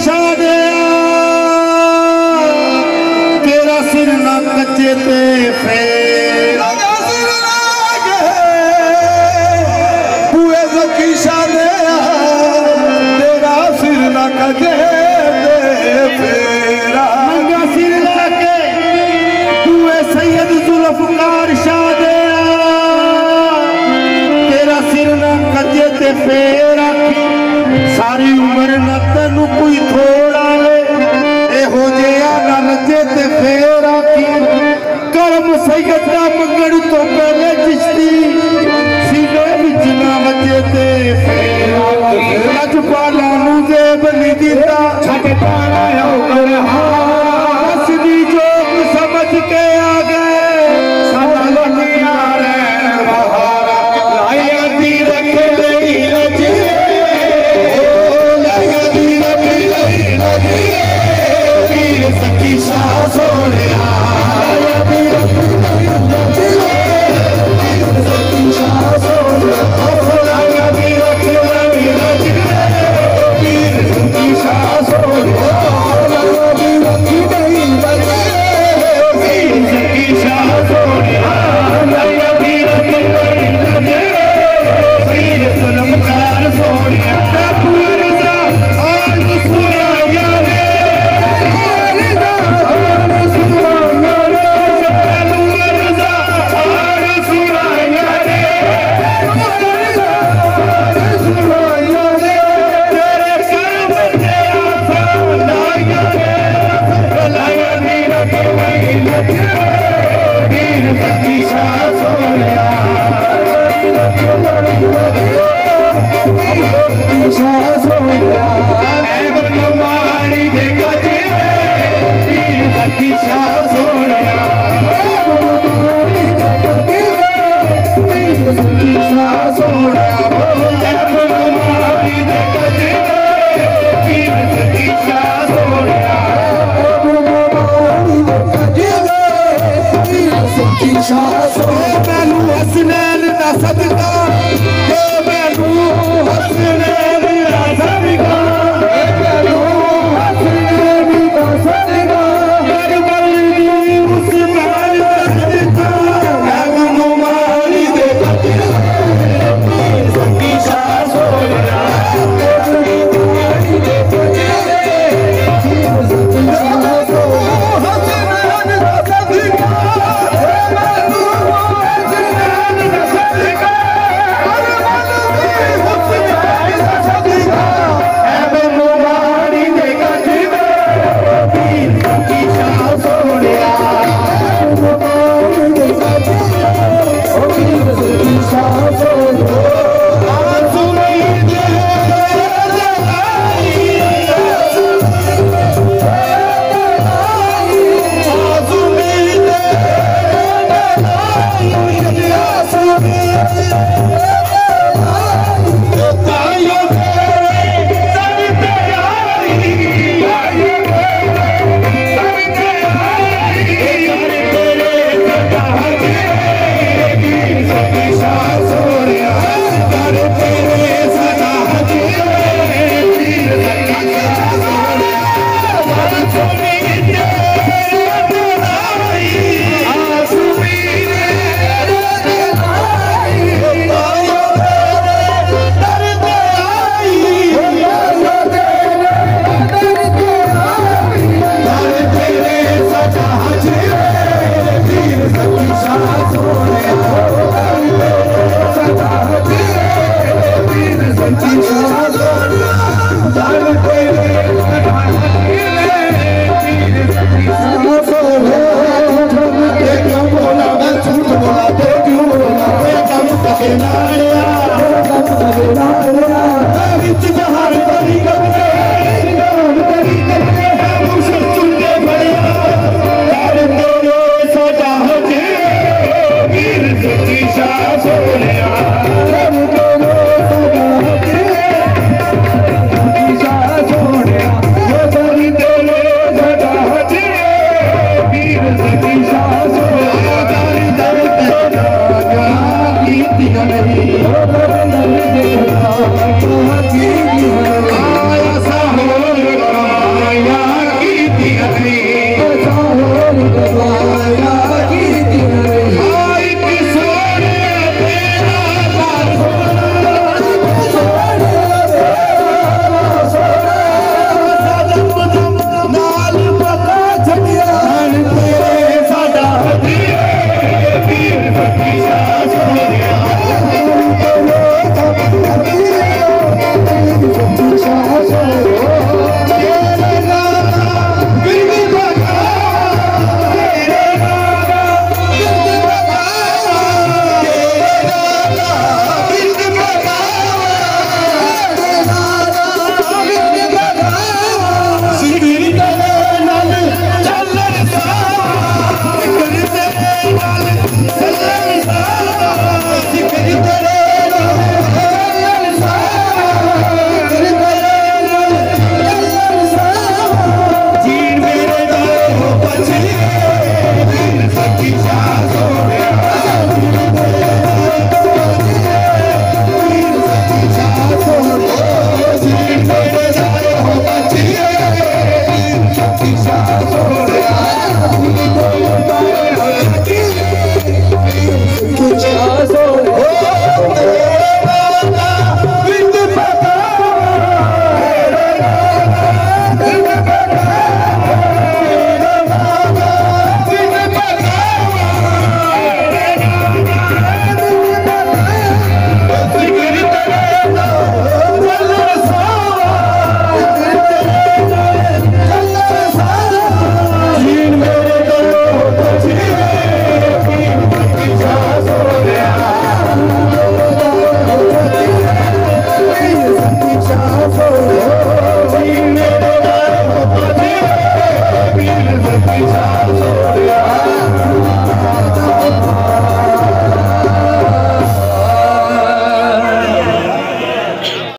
शादे तेरा सिर ना कच्चे ते फेर बुए जकी शादे तेरा सिर ना कच्चे ते फेरा नंगा सिर लाके बुए सैयद जुल्फकार शादे तेरा सिर ना कच्चे ते फेरा सारी उम्र ना तेनू कोई थोड़ा ले एहो जिहा ना नचे ते फेर आखी करम सैयद दा मंगण तो पहले चिश्ती सीने विच ना वजे ते फेर आखी लजपाला नू जेब नहीं दिता छट पाना होकर बस दी जोक समझ के आ गए साडा लगिया रैन बहारा लाया दी रखे लेई लजी सखी शाह सोने Shah Sonia